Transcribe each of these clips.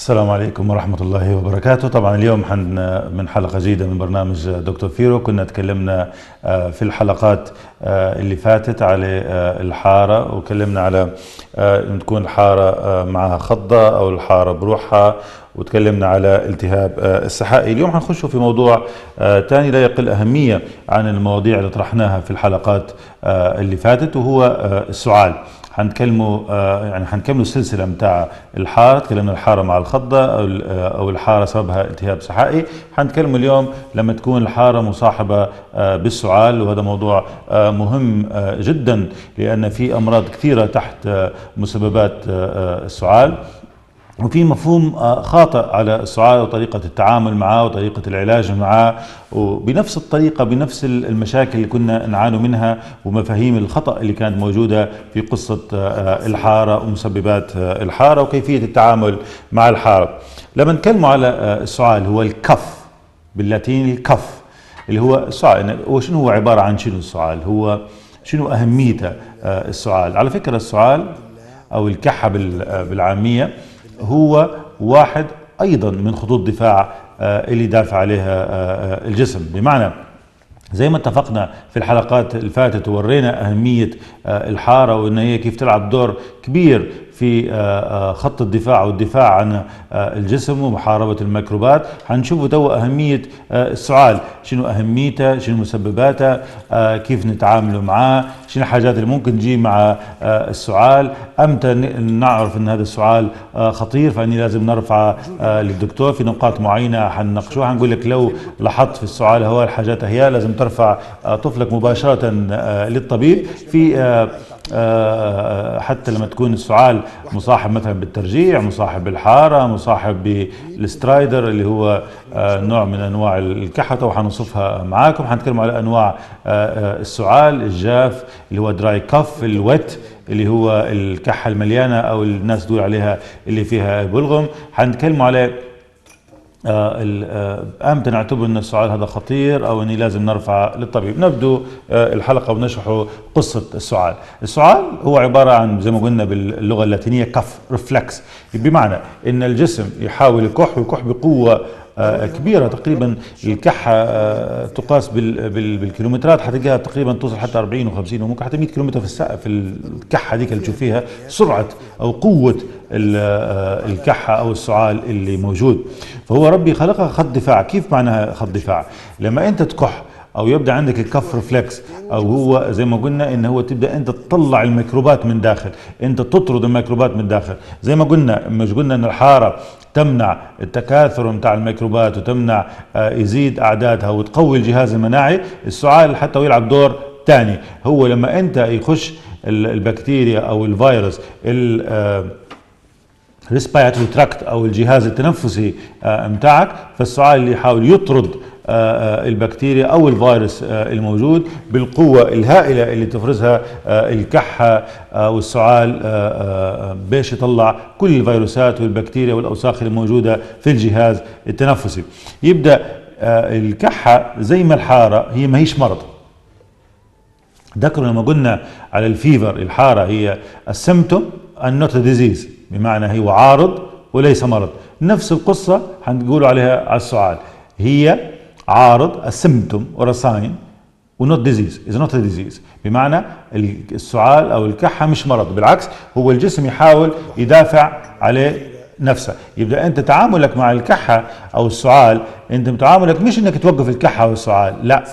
السلام عليكم ورحمة الله وبركاته. طبعا اليوم من حلقة جديدة من برنامج دكتور فيرو. كنا تكلمنا في الحلقات اللي فاتت على الحارة، وكلمنا على إن تكون الحارة معها خضة أو الحارة بروحها، وتكلمنا على التهاب السحائي. اليوم حنخش في موضوع تاني لا يقل أهمية عن المواضيع اللي طرحناها في الحلقات اللي فاتت، وهو السعال. حنكملوا السلسلة متاع الحارة. تكلمنا الحارة مع الخضة أو الحارة سببها التهاب سحائي. حنتكلم اليوم لما تكون الحارة مصاحبة بالسعال، وهذا موضوع مهم جدا، لأن في أمراض كثيرة تحت مسببات السعال، وفي مفهوم خاطئ على السعال وطريقة التعامل معه وطريقة العلاج معه، وبنفس الطريقة بنفس المشاكل اللي كنا نعاني منها ومفاهيم الخطأ اللي كانت موجودة في قصة الحارة ومسببات الحارة وكيفية التعامل مع الحارة. لما نتكلم على السعال، هو الكف باللاتيني، الكف اللي هو السعال. وشنو هو عبارة عن شنو السعال؟ هو شنو أهميته السعال؟ على فكرة السعال أو الكحة بالعامية هو واحد أيضا من خطوط دفاع اللي دافع عليها الجسم. بمعنى زي ما اتفقنا في الحلقات اللي فاتت وورينا أهمية الحارة، وإن هي كيف تلعب دور كبير في خط الدفاع والدفاع عن الجسم ومحاربة الميكروبات. حنشوفوا توا أهمية السعال، شنو أهميته، شنو مسبباته، كيف نتعاملوا معاه، شنو الحاجات اللي ممكن تجي مع السعال، أمتى نعرف أن هذا السعال خطير فأني لازم نرفعه للدكتور. في نقاط معينة حنناقشوها، حنقول لك لو لاحظت في السعال هو الحاجات هي لازم ترفع طفلك مباشرة للطبيب. في حتى لما تكون السعال مصاحب مثلا بالترجيع، مصاحب بالحارة، مصاحب بالسترايدر اللي هو نوع من انواع الكحة، وحنوصفها معاكم. حنتكلم على انواع السعال: الجاف اللي هو دراي كف، الويت اللي هو الكحة المليانة او الناس تقول عليها اللي فيها بلغم. حنتكلم على امتى نعتبر ان السعال هذا خطير او اني لازم نرفعه للطبيب. نبدو الحلقه ونشرح قصه السعال. السعال هو عباره عن زي ما قلنا باللغه اللاتينيه كف ريفلكس، بمعنى ان الجسم يحاول يكح ويكح بقوه كبيره. تقريبا الكحه تقاس بالكيلومترات، حتلقاها تقريبا توصل حتى 40 و50 وممكن حتى 100 كيلومتر في الساعه في الكحه ديك اللي تشوفيها. سرعه او قوه الكحه او السعال اللي موجود، فهو ربي خلقها خط دفاع. كيف معناها خط دفاع؟ لما انت تكح او يبدا عندك الكف ريفلكس، او هو زي ما قلنا ان هو تبدا انت تطلع الميكروبات من داخل، انت تطرد الميكروبات من داخل. زي ما قلنا، مش قلنا ان الحاره تمنع التكاثر نتاع الميكروبات وتمنع يزيد اعدادها وتقوي الجهاز المناعي؟ السعال حتى يلعب دور ثاني. هو لما انت يخش البكتيريا او الفيروس ريسبيراتوري تراكت او الجهاز التنفسي متاعك، فالسعال اللي يحاول يطرد البكتيريا او الفيروس الموجود بالقوه الهائله اللي تفرزها الكحه والسعال باش يطلع كل الفيروسات والبكتيريا والاوساخ الموجوده في الجهاز التنفسي. يبدا الكحه زي ما الحاره هي ما هيش مرض. ذكروا لما قلنا على الفيفر، الحاره هي السيمتوم and not a disease، بمعنى هو عارض وليس مرض. نفس القصة هنقولوا عليها على السعال، هي عارض السيمتوم or a sign و not disease is not a disease، بمعنى السعال أو الكحة مش مرض، بالعكس هو الجسم يحاول يدافع عليه نفسه. يبدأ أنت تعاملك مع الكحة أو السعال، أنت تعاملك مش إنك توقف الكحة أو السعال، لا،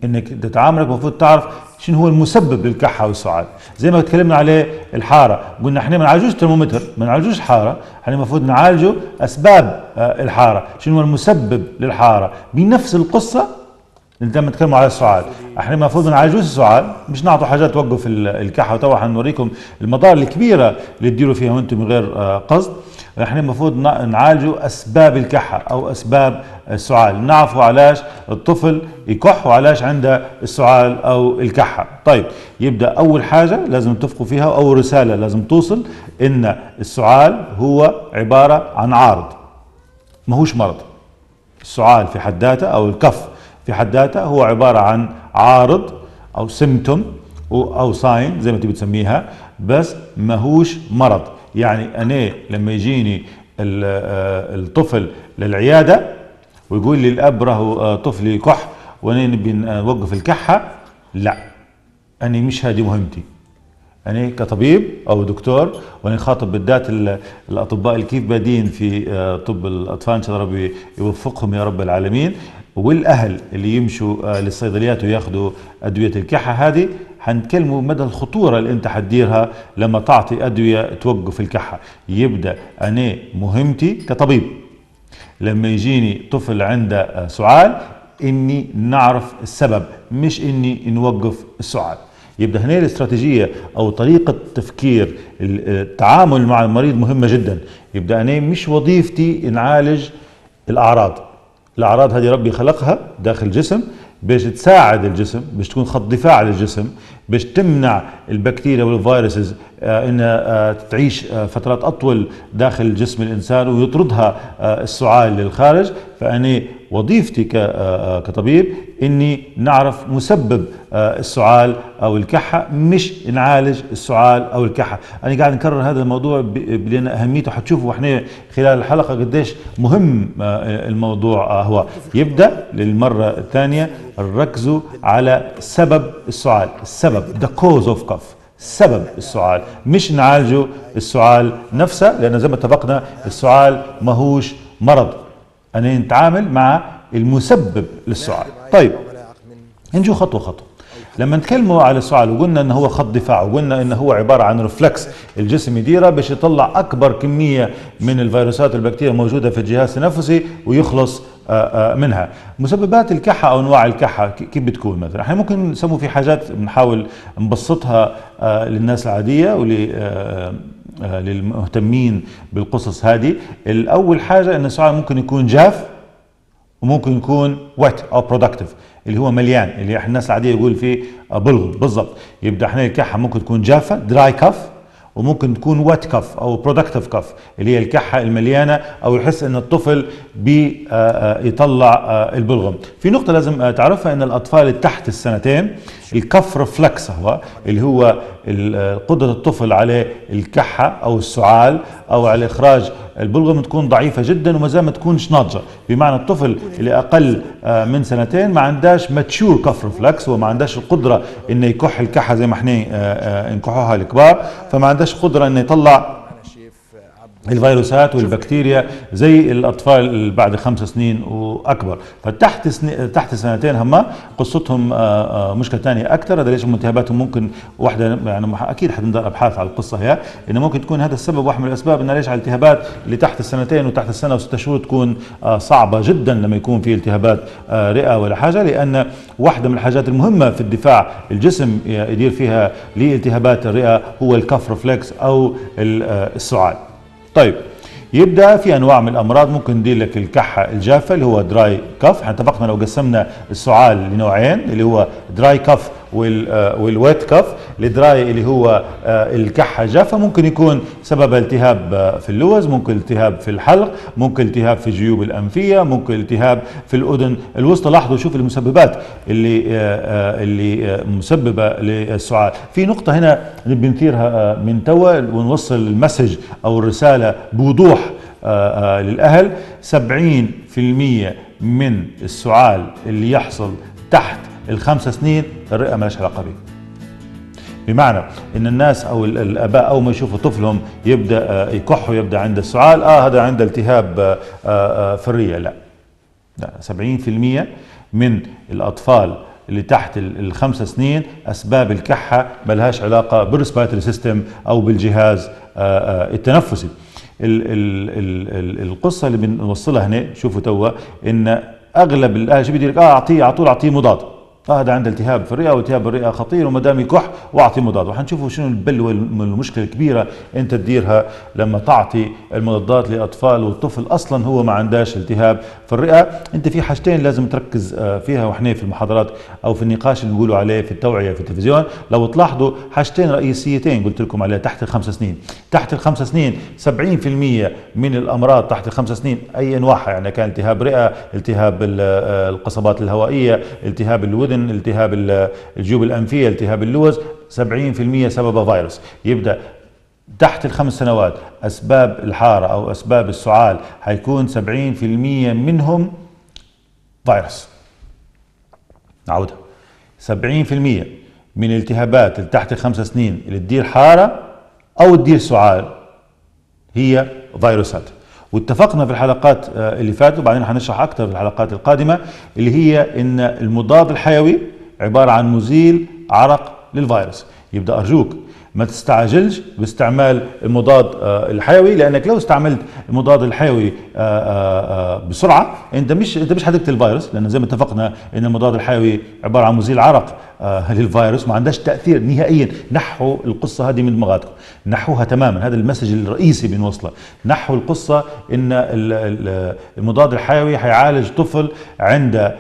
إنك تعاملك المفروض تعرف شنو هو المسبب للكحة والسعال. زي ما تكلمنا عليه الحارة، قلنا احنا ما نعالجوش ترمومتر، ما نعالجوش حارة، احنا المفروض نعالجه أسباب الحارة، شنو هو المسبب للحارة. بنفس القصة انت لما تتكلموا على السعال، احنا المفروض نعالجوش السعال، مش نعطوا حاجات توقف الكحه. وطبعا حنوريكم المضار الكبيره اللي تديروا فيها وانتم من غير قصد. احنا المفروض نعالجوا اسباب الكحه او اسباب السعال، نعرفوا علاش الطفل يكح وعلاش عنده السعال او الكحه. طيب، يبدا اول حاجه لازم تتفقوا فيها، اول رساله لازم توصل، ان السعال هو عباره عن عارض، ماهوش مرض. السعال في حد ذاته او الكف في حد ذاته هو عبارة عن عارض أو سيمتوم أو ساين زي ما تبي تسميها، بس ماهوش مرض. يعني أنا لما يجيني الطفل للعياده ويقول لي الاب راهو طفلي كح وانا نبي نوقف الكحه، لا، انا مش هذه مهمتي. أنا كطبيب أو دكتور وأنا خاطب بالذات الأطباء اللي كيف بادين في طب الأطفال، إن شاء الله ربي يوفقهم يا رب العالمين، والأهل اللي يمشوا للصيدليات وياخذوا أدوية الكحة هذه، حنتكلموا مدى الخطورة اللي أنت حتديرها لما تعطي أدوية توقف الكحة. يبدأ أنا مهمتي كطبيب لما يجيني طفل عنده سعال إني نعرف السبب، مش إني نوقف السعال. يبدأ هنا الاستراتيجية أو طريقة تفكير التعامل مع المريض مهمة جدا. يبدأ أنا مش وظيفتي نعالج الأعراض هذه ربي خلقها داخل الجسم باش تساعد الجسم، باش تكون خط دفاع للجسم، باش تمنع البكتيريا والفيروسز انها تعيش فترات اطول داخل جسم الانسان ويطردها السعال للخارج. فأنا وظيفتي كطبيب اني نعرف مسبب السعال او الكحه، مش نعالج السعال او الكحه. انا قاعد نكرر هذا الموضوع لان اهميته حتشوفوا احنا خلال الحلقه قديش مهم الموضوع. هو يبدا للمره الثانيه ركزوا على سبب السعال، السبب the cause of cough، سبب السعال، مش نعالجه السعال نفسه، لان زي ما اتفقنا السعال ماهوش مرض، أنا نتعامل مع المسبب للسعال. طيب نجو خطوة خطوة. لما نتكلموا على السعال وقلنا انه هو خط دفاع، وقلنا انه هو عبارة عن رفلكس الجسم يديره باش يطلع اكبر كمية من الفيروسات والبكتيريا الموجودة في الجهاز التنفسي ويخلص منها. مسببات الكحة او انواع الكحة كيف بتكون؟ مثلا احنا ممكن نسموا في حاجات بنحاول نبسطها للناس العادية للمهتمين بالقصص هذه. الأول حاجة أن السعال ممكن يكون جاف وممكن يكون wet أو productive اللي هو مليان، اللي احنا الناس العادية يقول فيه بلغم بالضبط. يبدأ احنا الكحة ممكن تكون جافة dry cough، وممكن تكون wet cough أو productive cough اللي هي الكحة المليانة أو يحس أن الطفل بيطلع البلغم. في نقطة لازم تعرفها أن الأطفال اللي تحت السنتين الكف رفلكس هو اللي هو قدرة الطفل على الكحة أو السعال أو على إخراج البلغم تكون ضعيفة جدا وما زال ما تكونش ناضجة. بمعنى الطفل اللي أقل من سنتين ما عندهاش ماتشور كف رفلكس وما عندهاش القدرة إنه يكح الكحة زي ما احنا نكحوها الكبار، فما عندهاش قدرة إنه يطلع الفيروسات والبكتيريا زي الاطفال اللي بعد 5 سنين واكبر. تحت سنتين هم قصتهم مشكله ثانيه اكثر. هذا ليش التهاباتهم ممكن واحده، يعني اكيد حتندر ابحاث على القصه هي انه ممكن تكون هذا السبب، واحد من الاسباب انه ليش على الالتهابات اللي تحت السنتين وتحت السنه و6 شهور تكون صعبه جدا لما يكون في التهابات رئه ولا حاجه، لان واحده من الحاجات المهمه في الدفاع الجسم يدير فيها لالتهابات الرئه هو الكف رفلكس او السعال. طيب يبدا في انواع من الامراض ممكن ندير لك الكحه الجافه اللي هو دراي كف. احنا اتفقنا لو قسمنا السعال لنوعين اللي هو دراي كف والويت كف. الدراي اللي هو الكحه الجافه ممكن يكون سبب التهاب في اللوز، ممكن التهاب في الحلق، ممكن التهاب في الجيوب الانفيه، ممكن التهاب في الاذن الوسطى. لاحظوا شوف المسببات اللي مسببه للسعال. في نقطه هنا نبي نثيرها من توا ونوصل المسج او الرساله بوضوح للاهل. 70% من السعال اللي يحصل تحت ال5 سنين الرئه ما لهاش علاقه به. بمعنى ان الناس او الاباء اول ما يشوفوا طفلهم يبدا يكح ويبدا عنده السعال هذا عنده التهاب في الرئه، لا 70% من الاطفال اللي تحت ال5 سنين اسباب الكحه ما لهاش علاقه بالريسبيراتوري سيستم او بالجهاز التنفسي. القصه اللي بنوصلها هنا شوفوا توا ان اغلب الاهل شو بيدير لك اعطيه على طول اعطيه مضاد، هذا عنده التهاب في الرئه والتهاب الرئه خطير وما دام يكح واعطي مضاد. وحنشوفوا شنو البلوه المشكله الكبيره انت تديرها لما تعطي المضادات لاطفال والطفل اصلا هو ما عندهاش التهاب في الرئه. انت في حاجتين لازم تركز فيها واحنا في المحاضرات او في النقاش اللي نقولوا عليه في التوعيه في التلفزيون. لو تلاحظوا حاجتين رئيسيتين قلت لكم عليها تحت ال5 سنين. تحت ال5 سنين 70% من الامراض تحت ال5 سنين اي انواعها، يعني كان التهاب رئه، التهاب القصبات الهوائيه، التهاب الودن، التهاب الجيوب الانفيه، التهاب اللوز، 70% سبب فيروس. يبدا تحت ال5 سنوات أسباب الحارة أو أسباب السعال حيكون 70% منهم فيروس. نعودها، 70% من الالتهابات اللي تحت ال5 سنين اللي تدير حارة أو تدير سعال هي فيروسات. واتفقنا في الحلقات اللي فاتوا وبعدين حنشرح أكثر في الحلقات القادمة اللي هي إن المضاد الحيوي عبارة عن مزيل عرق للفيروس. يبدأ أرجوك ما تستعجلش باستعمال المضاد الحيوي، لانك لو استعملت المضاد الحيوي بسرعه انت مش حتقتل الفيروس، لان زي ما اتفقنا ان المضاد الحيوي عباره عن مزيل عرق للفيروس، ما عندهاش تاثير نهائيا. نحوا القصه هذه من دماغاتكم، نحوها تماما. هذا المسج الرئيسي بنوصله، نحوا القصه ان المضاد الحيوي حيعالج طفل عنده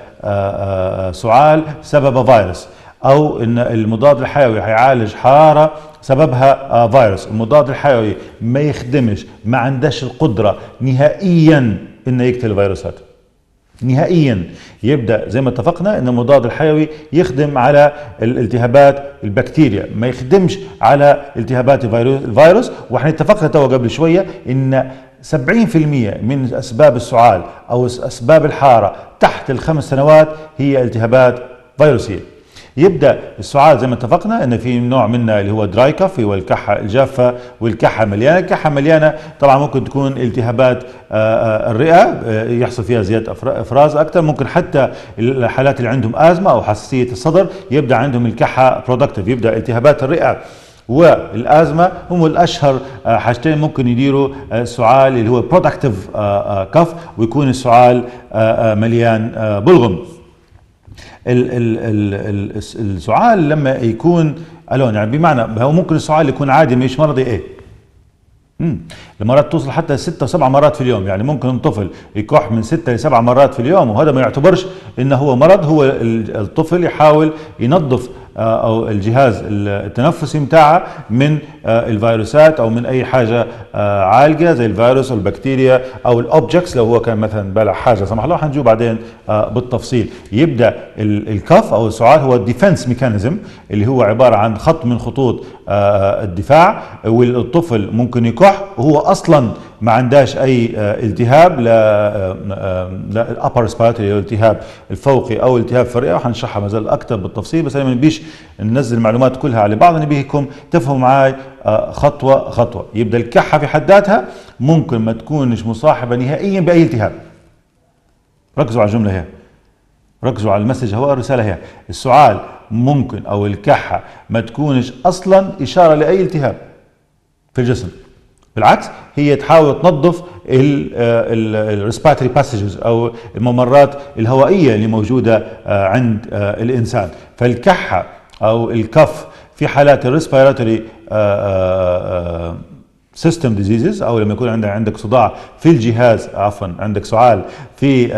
سعال سبب فيروس، او ان المضاد الحيوي حيعالج حراره سببها فيروس. المضاد الحيوي ما يخدمش، ما عندهش القدرة نهائيا انه يقتل الفيروسات نهائيا. يبدأ زي ما اتفقنا ان المضاد الحيوي يخدم على الالتهابات البكتيريا، ما يخدمش على التهابات الفيروس. واحنا اتفقنا تو قبل شوية ان 70% من اسباب السعال او اسباب الحارة تحت ال5 سنوات هي التهابات فيروسية. يبدأ السعال زي ما اتفقنا ان في نوع منها اللي هو دراي كف، هو الكحة الجافة والكحة مليانة. الكحة مليانة طبعا ممكن تكون التهابات الرئة يحصل فيها زيادة افراز اكثر، ممكن حتى الحالات اللي عندهم ازمة او حساسية الصدر يبدأ عندهم الكحة برودكتيف. يبدأ التهابات الرئة والازمه هم الاشهر حاجتين ممكن يديروا السعال اللي هو برودكتيف كف، ويكون السعال مليان بلغم. السعال لما يكون الون يعني بمعنى هو ممكن السعال يكون عادي مش مرضي ايه، المرات توصل حتى 6 و7 مرات في اليوم. يعني ممكن طفل يكح من 6 ل7 مرات في اليوم، وهذا ما يعتبرش انه هو مرض. هو الطفل يحاول ينظف او الجهاز التنفسي متاعه من الفيروسات او من اي حاجه عالقه زي الفيروس او البكتيريا او الاوبجكتس. لو هو كان مثلا بلع حاجه سمح الله حنجو بعدين بالتفصيل. يبدا الكف او السعال هو الديفنس ميكانيزم اللي هو عباره عن خط من خطوط الدفاع. والطفل ممكن يكح وهو اصلا ما عندهاش اي التهاب، لا الابر ريسبيراتوري الالتهاب الفوقي او التهاب في الرئه، وحنشرحها ما زال اكثر بالتفصيل. بس انا ما نبيش ننزل المعلومات كلها على بعض، نبيكم تفهموا معي خطوه خطوه. يبدا الكحه في حد ذاتها ممكن ما تكونش مصاحبه نهائيا باي التهاب. ركزوا على الجمله هي، ركزوا على المسج، هو الرساله هي السعال ممكن او الكحه ما تكونش اصلا اشاره لاي التهاب في الجسم، بالعكس هي تحاول تنظف الريسبيراتوري باسجز او الممرات الهوائيه اللي موجوده عند الانسان. فالكحه او الكف في حالات الريسبيراتوري سيستم ديزيزز، او لما يكون عندك صداع في الجهاز، عفوا عندك سعال في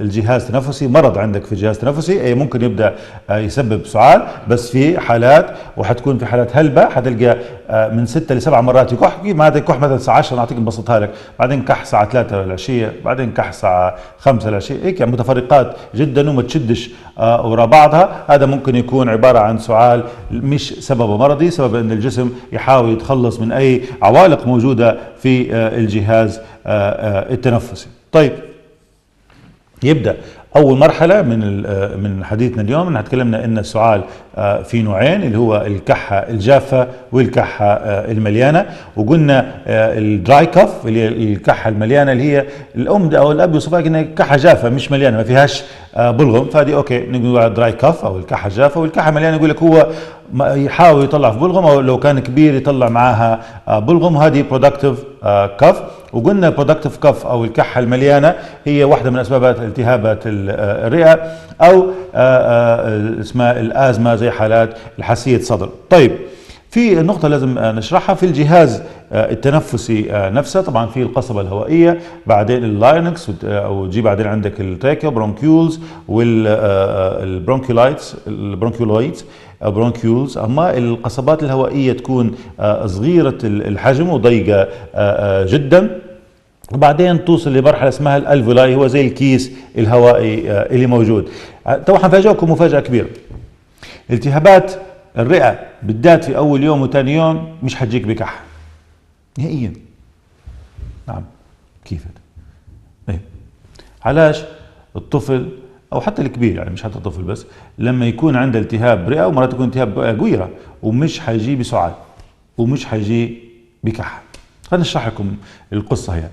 الجهاز التنفسي، مرض عندك في الجهاز التنفسي ممكن يبدا يسبب سعال. بس في حالات، وحتكون في حالات هلبة، حتلقى من 6 ل7 مرات يكح. ما هذا يكح مثلا الساعه 10 نعطيك نبسطها لك، بعدين كح الساعه 3 العشيه، بعدين كح الساعه 5 العشيه، هيك يعني متفرقات جدا وما تشدش وراء بعضها. هذا ممكن يكون عباره عن سعال مش سببه مرضي، سبب ان الجسم يحاول يتخلص من اي عوالق موجوده في الجهاز التنفسي. طيب، يبدا اول مرحله من حديثنا اليوم ان تكلمنا ان السعال في نوعين، اللي هو الكحه الجافه والكحه المليانه. وقلنا الدراي كف اللي هي الكحه المليانه اللي هي الام او الاب يوصفها انها كحه جافه مش مليانه ما فيهاش بلغم، فهذه اوكي نقول على دراي كف او الكحه الجافه. والكحه المليانه يقول لك هو يحاول يطلع في بلغم، او لو كان كبير يطلع معاها بلغم، وهذه برودكتيف كف. وقلنا برودكتيف كف او الكحه المليانه هي واحده من اسباب التهابات الرئه او اسمها الازمه زي حالات الحساسيه الصدر. طيب، في نقطة لازم نشرحها في الجهاز التنفسي نفسه. طبعا في القصبة الهوائية، بعدين اللاينكس، وتجي بعدين عندك التراكيا برونكيولز والبرونكيولايتس برونكيولز. اما القصبات الهوائية تكون صغيرة الحجم وضيقة جدا، وبعدين توصل لمرحلة اسمها الالفولاي، هو زي الكيس الهوائي اللي موجود. طبعا حنفاجئكم مفاجأة كبيرة، التهابات الرئة بالذات في اول يوم وثاني يوم مش حتجيك بكحة نهائيا. نعم كيف ايه؟ علاش الطفل او حتى الكبير، يعني مش حتى الطفل بس، لما يكون عنده التهاب رئة ومرات يكون التهاب قويرة ومش حيجي بسعال ومش حيجي بكحة. خلينا نشرح لكم القصة. هي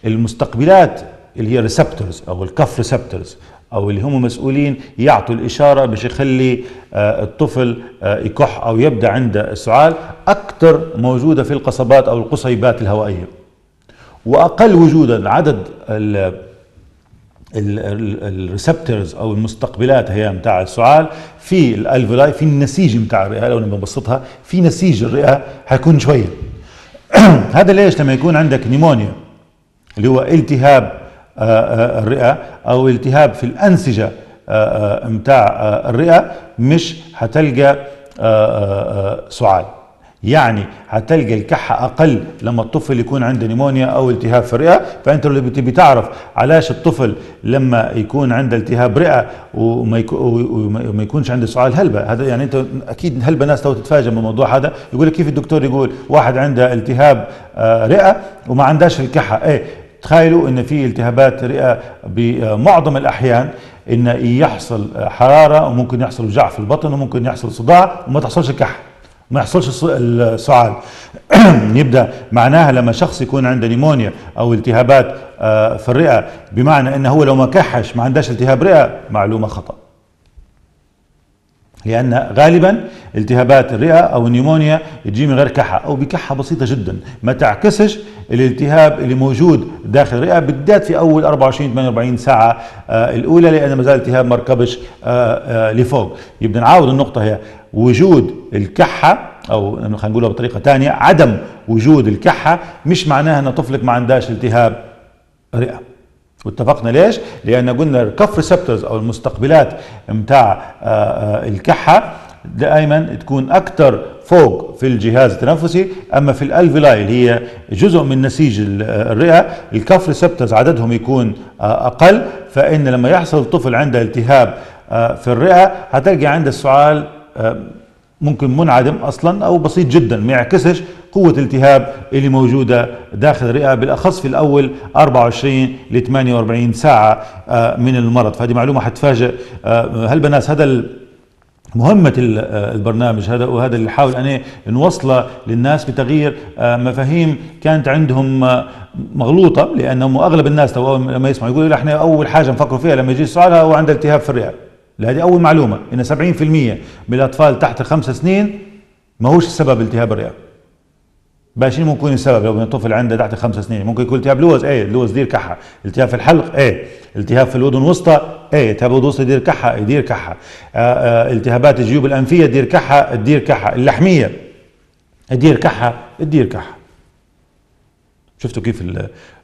المستقبلات اللي هي ريسبتورز او الكف ريسبتورز او اللي هم مسؤولين يعطوا الاشاره باش يخلي الطفل يكح او يبدا عنده السعال، اكثر موجوده في القصبات او القصيبات الهوائيه، واقل وجودا عدد الريسبتورز او المستقبلات هي متاع السعال في الالفولاي، في النسيج متاع الرئه. لو نبسطها في نسيج الرئه حيكون شويه. هذا ليش؟ لما يكون عندك نيمونيا اللي هو التهاب الرئة أو التهاب في الأنسجة متاع الرئة، مش هتلقى سعال، يعني هتلقى الكحة أقل لما الطفل يكون عنده نيمونيا أو التهاب في الرئة. فأنت لو بتبي تعرف علاش الطفل لما يكون عنده التهاب رئة وما يكونش عنده سعال هلبة، هذا يعني أنت أكيد هلبة ناس تو تتفاجئ من الموضوع هذا، يقول لك كيف الدكتور يقول واحد عنده التهاب رئة وما عندهاش الكحة؟ إيه، تخيلوا ان في التهابات رئة بمعظم الاحيان ان يحصل حرارة وممكن يحصل وجع في البطن وممكن يحصل صداع وما تحصلش كحة، ما يحصلش السعال. يبدأ معناها لما شخص يكون عنده نيمونيا او التهابات في الرئة بمعنى انه هو لو ما كحش ما عندهاش التهاب رئة، معلومة خطأ، لأن غالبا التهابات الرئة أو النيمونيا تجي من غير كحة أو بكحة بسيطة جدا ما تعكسش الالتهاب اللي موجود داخل الرئة، بالذات في أول 24-48 ساعة الأولى، لأن ما زال الالتهاب ما ركبش لفوق. يبدأ نعاود النقطة هي وجود الكحة، أو خلينا نقولها بطريقة ثانية، عدم وجود الكحة مش معناها أن طفلك ما عندهاش التهاب رئة. واتفقنا ليش؟ لأن قلنا الكف ريسبتورز أو المستقبلات متاع الكحة دائما تكون أكثر فوق في الجهاز التنفسي، أما في الألفيلاي اللي هي جزء من نسيج الرئة الكف ريسبتورز عددهم يكون أقل. فإن لما يحصل الطفل عنده التهاب في الرئة هتلقى عنده السعال ممكن منعدم أصلا أو بسيط جدا، ما يعكسش قوة الالتهاب اللي موجودة داخل الرئة، بالأخص في الأول 24-48 ساعة من المرض. فهذه معلومة حتفاجئ هالبناس. هذا مهمة البرنامج هذا، وهذا اللي حاول أنا نوصله للناس بتغيير مفاهيم كانت عندهم مغلوطة، لأنهم أغلب الناس لما يسمعوا يقولوا احنا أول حاجة نفكروا فيها لما يجي السؤال هو عنده التهاب في الرئة. هذه أول معلومة، إن 70% من الأطفال تحت 5 سنين ما هوش السبب التهاب الرئة. باشين ممكن يكون السبب لو الطفل عنده تحت 5 سنين، ممكن يكون التهاب لوز، اللوز يدير كحة، التهاب في الحلق، التهاب في الأذن الوسطى، التهاب الأذن الوسطى يدير كحة، التهابات الجيوب الأنفية تدير كحة، اللحمية تدير كحة. شفتوا كيف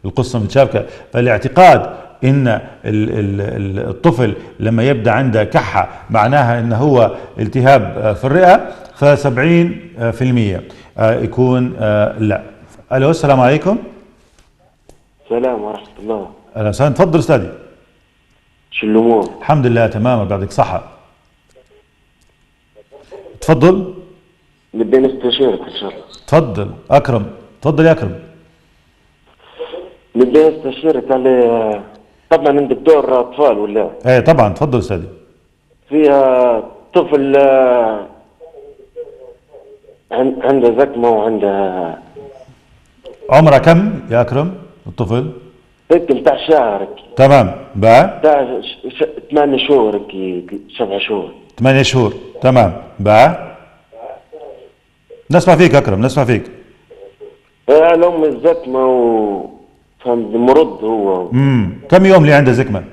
القصة متشابكة؟ فالاعتقاد ان الطفل لما يبدأ عنده كحة معناها ان هو التهاب في الرئة، ف70% يكون لا. الو، السلام عليكم. السلام ورحمة الله. اهلا وسهلا، تفضل استاذي. شو الامور؟ الحمد لله تمام، بعدك صحة. تفضل. بدي نستشيرك ان شاء الله. تفضل اكرم، تفضل يا اكرم. بدي نستشيرك على، طبعا انت دكتور اطفال ولا؟ ايه طبعا، تفضل استاذي. فيها طفل عنده زكمة وعنده. عمره كم يا اكرم الطفل؟ هيك بتاع شهر. تمام. بقى بتاع 8 شهور، 7 شهور. 8 شهور، تمام. بقى نسمع فيك اكرم، نسمع فيك. الام الزكمة فهمت مرض هو. كم يوم اللي عنده زكمة؟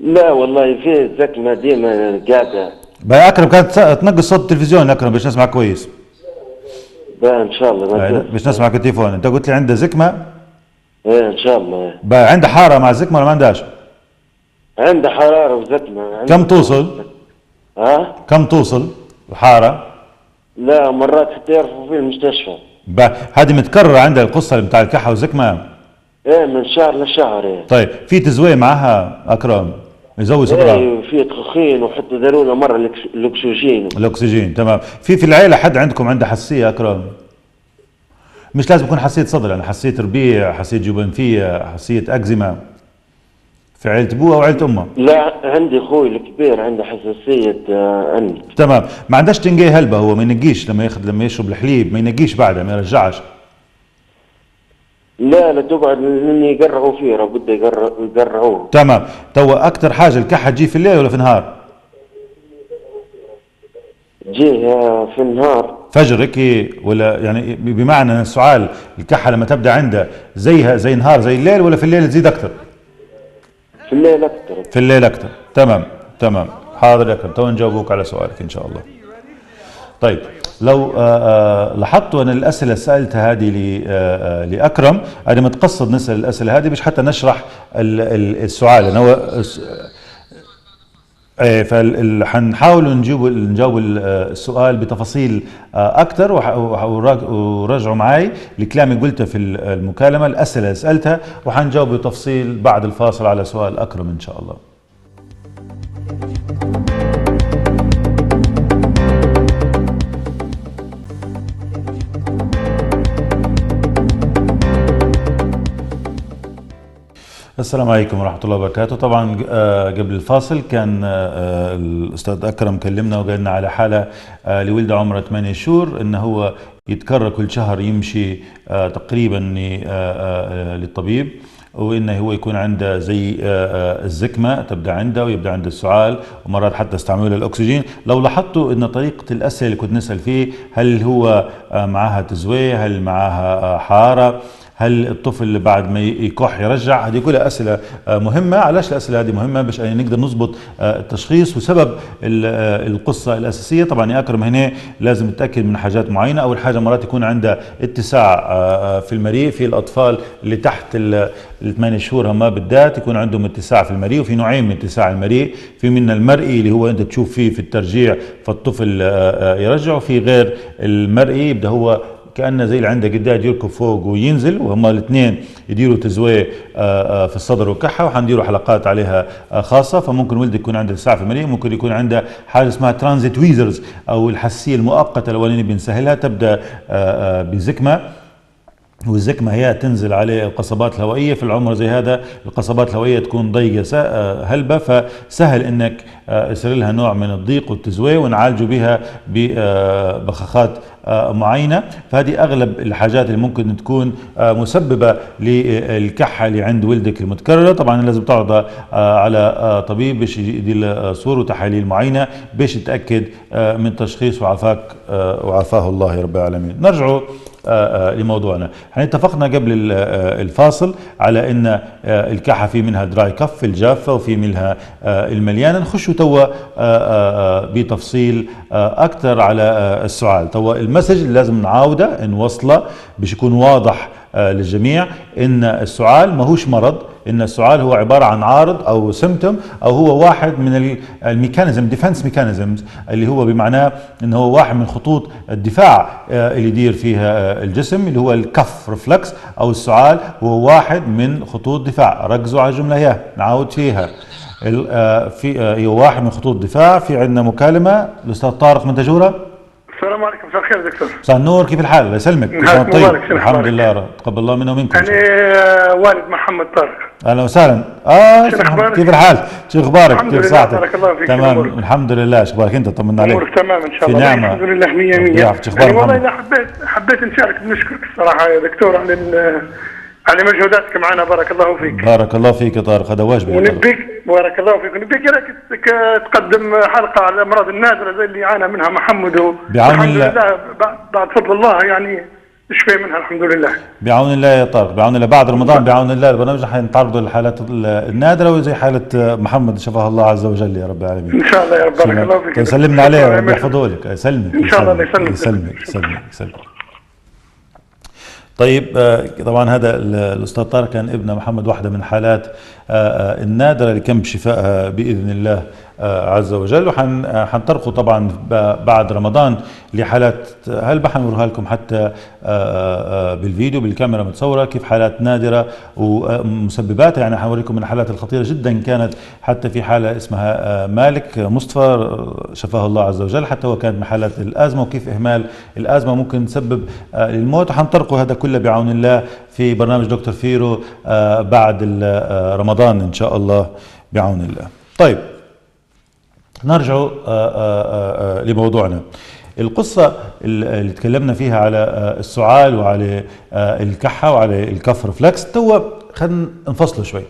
لا والله في زكمة ديما قاعدة. بقى اكرم كانت تنقص صوت التلفزيون اكرم باش نسمع كويس. بقى ان شاء الله باش نسمعك التليفون. انت قلت لي عنده زكمة؟ ايه ان شاء الله. بقى عنده حارة مع الزكمة ولا ما عندهاش؟ عنده حرارة وزكمة. كم توصل؟ كم توصل الحارة؟ لا مرات حتى يرفضوا في المستشفى. هذه متكررة عندها القصة بتاع الكحة والزكمة؟ ايه من شهر لشهر. طيب في تزوية معها اكرم؟ يزود صدرها. في تخين، وحتى داروا له مره الاكسجين. الاكسجين تمام. في العيله حد عندكم عنده حساسيه اكرم؟ مش لازم يكون حساسيه صدر، يعني حساسيه ربيع، حساسيه جبنفيه، حساسيه اكزيما، في عيله ابوها وعيله امها؟ لا، عندي اخوي الكبير عنده حساسيه انف. تمام. ما عندهاش تنقيه هلبة؟ هو ما ينقيش لما يشرب الحليب ما ينقيش بعدها، ما يرجعش؟ لا تقعد لان يقرعوا فيه، راه بده يقرعوه. تمام. توا اكثر حاجه الكحه تجي في الليل ولا في النهار؟ جيه في النهار. فجر هيك ولا يعني بمعنى ان السعال الكحه لما تبدا عنده زيها زي النهار زي الليل، ولا في الليل تزيد اكثر؟ في الليل اكثر. في الليل اكثر. تمام تمام. حاضر يا اكرم، تو نجاوبوك على سؤالك ان شاء الله. طيب لو لاحظتوا انا الاسئله اللي سالتها هذه لاكرم، انا متقصد نسال الاسئله هذه مش حتى نشرح السؤال، لانه هو فحنحاول نجاوب السؤال بتفاصيل اكثر، ورجعوا معي الكلام اللي قلته في المكالمه، الاسئله اللي سالتها، وحنجاوب بتفصيل بعد الفاصل على سؤال اكرم ان شاء الله. السلام عليكم ورحمة الله وبركاته. طبعا قبل الفاصل كان الأستاذ أكرم كلمنا وقال لنا على حالة لولده عمره 8 شهور، إنه هو يتكرر كل شهر يمشي تقريبا للطبيب، وإنه هو يكون عنده زي الزكمة تبدأ عنده ويبدأ عنده السعال، ومرات حتى استعملوا للأكسجين. لو لاحظتوا إن طريقة الأسئلة اللي كنت نسأل فيه، هل هو معها تزويه، هل معها حارة، هل الطفل اللي بعد ما يكح يرجع، هذه كلها اسئله مهمه. علاش الاسئله هذه مهمه؟ باش نقدر نضبط التشخيص وسبب القصه الاساسيه. طبعا يا اكرم هنا لازم نتاكد من حاجات معينه. اول حاجه مرات يكون عنده اتساع في المريء، في الاطفال اللي تحت ال 8 شهور هم بالذات يكون عندهم اتساع في المريء، وفي نوعين من اتساع المريء، في من المرئي اللي هو انت تشوف فيه في الترجيع فالطفل يرجع، وفي غير المرئي يبدا هو كأنه زي اللي عنده قداد يركب فوق وينزل، وهما الاثنين يديروا تزويه في الصدر وكحه، وحنديروا حلقات عليها خاصه. فممكن ولد يكون عنده اتساع في المريء، ممكن يكون عنده حاجه اسمها ترانزيت ويزرز او الحساسيه المؤقته الاولانيه بنسهلها، تبدا بزكمه، والزكمة هي تنزل عليه القصبات الهوائية. في العمر زي هذا القصبات الهوائية تكون ضيقة هلبة، فسهل انك يصير لها نوع من الضيق والتزويه، ونعالجوا بها ببخاخات معينة. فهذه اغلب الحاجات اللي ممكن تكون مسببة للكحة اللي عند ولدك المتكررة. طبعا لازم تعرضها على طبيب باش يدير صور وتحاليل معينة باش يتأكد من تشخيص وعافاك وعافاه الله يا رب العالمين. نرجعوا لموضوعنا. احنا اتفقنا قبل الفاصل على ان الكحة في منها دراي كف الجافة، وفي منها المليانة. نخش توا بتفصيل اكثر على السعال. توا المسج اللي لازم نعاوده نوصله باش يكون واضح للجميع، ان السعال ماهوش مرض، ان السعال هو عباره عن عارض او سيمتوم، او هو واحد من الميكانيزم ديفنس ميكانيزمز، اللي هو بمعناه ان هو واحد من خطوط الدفاع اللي يدير فيها الجسم، اللي هو الكف ريفلكس او السعال هو واحد من خطوط دفاع. ركزوا على الجمله هي نعاود فيها، في واحد من خطوط الدفاع. في عندنا مكالمه الاستاذ طارق من تجوره. السلام عليكم، مساء الخير دكتور. مساء النور، كيف الحال؟ الله يسلمك. طيب الحمد لله، تقبل الله منا ومنكم. أنا والد محمد طارق. اهلا وسهلا. كيف الحال؟ شو اخبارك؟ كيف صحتك؟ بارك الله فيك. تمام الحمد لله. شو اخبارك انت؟ طمنا عليك. امورك تمام ان شاء في الله. نعمة. الحمد لله 100 100. يعني والله اذا حبيت نشارك، بنشكرك الصراحه يا دكتور على مجهوداتك معنا. بارك الله فيك. بارك الله فيك يا طارق، هذا واجبي. ونبيك بارك الله فيك، ونبيك تقدم حلقه على الامراض النادره زي اللي يعانى منها محمد، بعون الله. بعد فضل الله يعني شفي منها الحمد لله. بعون الله يا طارق، بعون الله. بعد رمضان بعون الله البرنامج حنتعرضوا للحالات النادره وزي حاله محمد شفاه الله عز وجل يا رب العالمين. ان شاء الله يا رب. بارك الله فيك. يسلمنا عليه ربي يحفظه لك. يسلمك ان شاء الله. الله يسلمك. طيب طبعا هذا الاستاذ طارق كان ابن محمد، واحده من حالات النادره اللي كان بشفائها باذن الله عز وجل. وحنطرقوا طبعا بعد رمضان لحالات، هل حنوريها لكم حتى بالفيديو بالكاميرا متصوره كيف حالات نادره ومسبباتها، يعني حنوريكم من الحالات الخطيره جدا كانت، حتى في حاله اسمها مالك مصطفى شفاه الله عز وجل، حتى هو كانت من حالات الازمه وكيف اهمال الازمه ممكن تسبب للموت. وحنطرقوا هذا كله بعون الله في برنامج دكتور فيرو بعد رمضان ان شاء الله بعون الله. طيب نرجع لموضوعنا. القصة اللي تكلمنا فيها على السعال وعلى الكحة وعلى الكف رفلكس، تو خلينا نفصله شوي.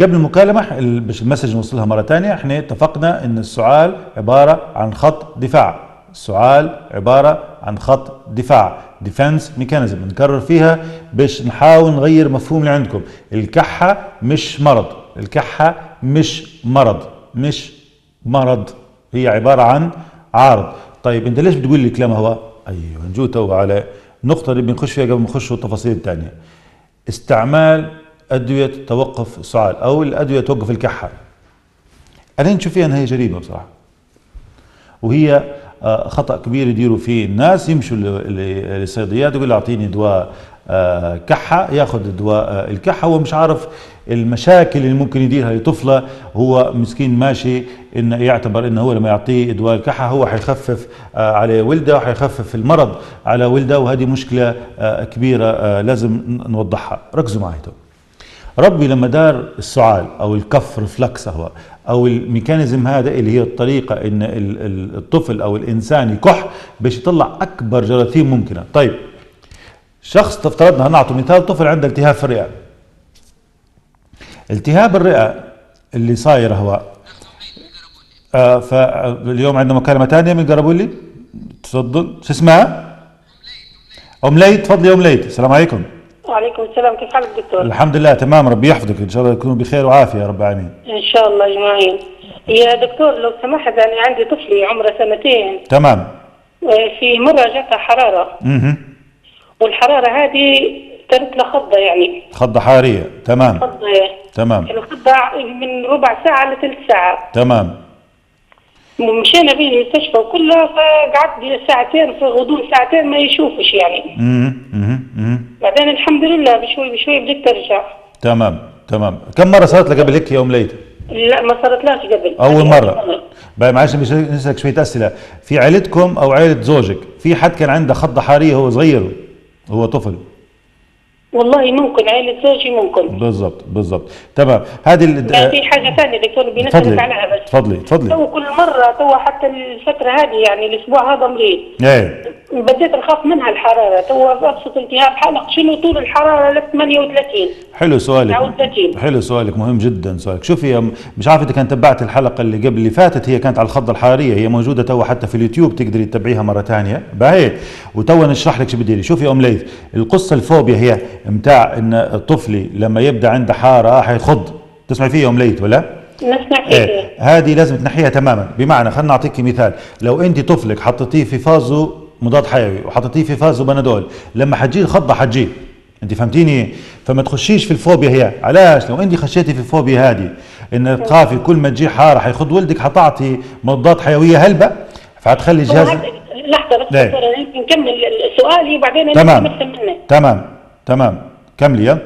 قبل المكالمة باش المسج نوصلها مرة تانية، احنا اتفقنا ان السعال عبارة عن خط دفاع، السعال عبارة عن خط دفاع، ديفنس ميكانيزم، نكرر فيها باش نحاول نغير مفهوم اللي عندكم. الكحة مش مرض، الكحة مش مرض، مش مرض، هي عبارة عن عارض. طيب انت ليش بتقول لي كلام هو؟ ايوه نجو تو على النقطة اللي بنخش فيها قبل ما نخش التفاصيل الثانية. استعمال أدوية توقف السعال أو الأدوية توقف الكحة، أنا نشوف فيها أنها هي جريمة بصراحة، وهي خطأ كبير يديروا فيه الناس. يمشوا للصيدليات يقول له أعطيني دواء كحة، ياخذ دواء الكحة وهو مش عارف المشاكل اللي ممكن يديرها لطفله. هو مسكين ماشي انه يعتبر انه هو لما يعطيه دواء الكحة هو حيخفف على ولده وحيخفف المرض على ولده، وهذه مشكلة كبيرة لازم نوضحها. ركزوا معي تو. ربي لما دار السعال او الكف رفلكس او الميكانيزم هذا اللي هي الطريقة ان الطفل او الانسان يكح باش يطلع اكبر جراثيم ممكنة. طيب شخص افترضنا هنعطي مثال، طفل عنده التهاب في الرئة. التهاب الرئة اللي صاير هو فاليوم عندنا مكالمة ثانية من قربولي، تفضل. شو اسمها؟ ام ليت، تفضلي يا ام ليت. السلام عليكم. وعليكم السلام، كيف حالك دكتور؟ الحمد لله تمام، ربي يحفظك، ان شاء الله تكونوا بخير وعافيه يا رب العالمين. ان شاء الله اجمعين. يا دكتور لو سمحت، انا عندي طفلي عمره 2 سنين. تمام. في مره جاتها حراره. والحراره هذه صارت له خضه، يعني خضه حراريه. تمام. خضه. تمام. الخضه من ربع ساعه لثلث ساعه. تمام. مشينا به المستشفى وكلها، فقعدت ساعتين في غضون ساعتين ما يشوفش يعني. بعدين الحمد لله بشوي بشوي بدت ترجع. تمام تمام. كم مره صارت لك قبل هيك يا ام ليت؟ لا ما صارتلاش قبل، اول مره. بقى معلش نسالك شويه اسئله. في عائلتكم او عائله زوجك في حد كان عنده خضه حراريه وهو صغير وهو طفل؟ والله ممكن عائلة زوجي ممكن. بالضبط تمام. هذه في حاجة ثانية دكتور بنسألك عليها بس. تفضلي. تو كل مرة حتى الفترة هذه يعني الأسبوع هذا مريض. ايه. بديت نخاف منها الحرارة، تو أبسط التهاب حلق شنو طول الحرارة ل 38. حلو سؤالك. 39. حلو سؤالك، مهم جدا سؤالك. شوفي مش عارف إذا كانت تبعت الحلقة اللي قبل اللي فاتت، هي كانت على الخضة الحرارية، هي موجودة تو حتى في اليوتيوب تقدري تتابعيها مرة ثانية. باهي وتو نشرح لك شو بدي. شوفي يا ام ليث، القصة الفوبيا هي متاع ان طفلي لما يبدا عنده حاره حيخض. تسمعي فيه يا ام ليث ولا؟ نسمع فيه. هذه لازم تنحيها تماما. بمعنى خلينا نعطيك مثال، لو انت طفلك حطيتيه في فازو مضاد حيوي وحطيتيه في فازو بنادول، لما حتجي الخضه حتجي. انت فهمتيني؟ فما تخشيش في الفوبيا هي. علاش؟ لو انت خشيتي في الفوبيا هذه ان تخافي كل ما تجي حاره حيخض ولدك، حتعطي مضادات حيويه هلبة، فحتخلي الجهاز. لحظه بس نكمل سؤالي وبعدين تمام كملي. يا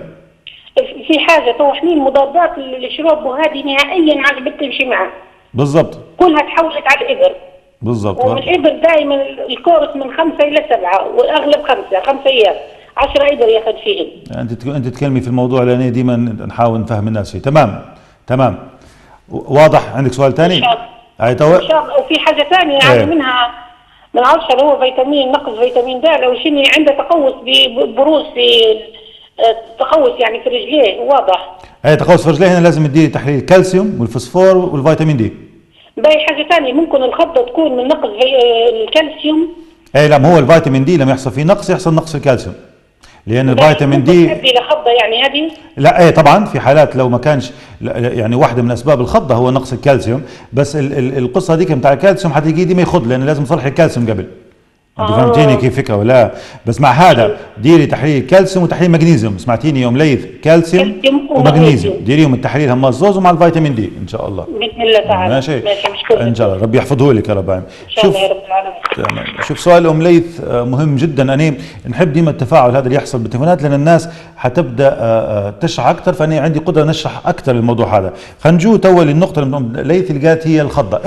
في حاجه تو حنين المضادات الشرب وهذه نهائيا ما عجبت تمشي معه. بالضبط. كلها تحولت على الابر. بالضبط. والابر دائما الكورس من 5 إلى 7 واغلب 5 ايام 10 ابر ياخذ فيهم. انت تتكلمي في الموضوع لان ديما نحاول نفهم الناس فيه. تمام واضح. عندك سؤال ثاني؟ ان شاء الله. وفي حاجه ثانيه يعني منها من 10 هو فيتامين، نقص فيتامين د، لو شنو عنده تقوس ببروز في تقوس يعني في رجليه واضح. تقوس في رجليه، هنا لازم تديري تحليل الكالسيوم والفوسفور والفيتامين دي. باقي حاجه ثانيه ممكن الخضه تكون من نقص الكالسيوم. لا، ما هو الفيتامين دي لما يحصل فيه نقص يحصل نقص الكالسيوم، لان الفيتامين دي تؤدي لخضه يعني هذه. لا طبعا في حالات لو ما كانش، يعني واحده من اسباب الخضه هو نقص الكالسيوم، بس القصه دي بتاع الكالسيوم حتلاقيه دي ما يخض، لان لازم تصلح الكالسيوم قبل. انت فهمتيني كيف فكره ولا؟ بس مع هذا ديري تحليل كالسيوم وتحليل مغنيسيوم، سمعتيني يوم ليث؟ كالسيوم ومغنيسيوم، ديريهم التحليل هم الزوز ومع الفيتامين دي ان شاء الله باذن الله تعالى. ماشي مشكور ان شاء الله، ربي يحفظه لك يا رب. ان شاء الله يا رب العالمين. تمام. شوف سؤال ام ليث مهم جدا، انا نحب ديما التفاعل هذا اللي يحصل بالتليفونات لان الناس حتبدا تشرح اكثر، فانا عندي قدره نشرح اكثر الموضوع هذا. خلينا نجو تو للنقطه اللي ام ليث اللي قالت هي الخضه.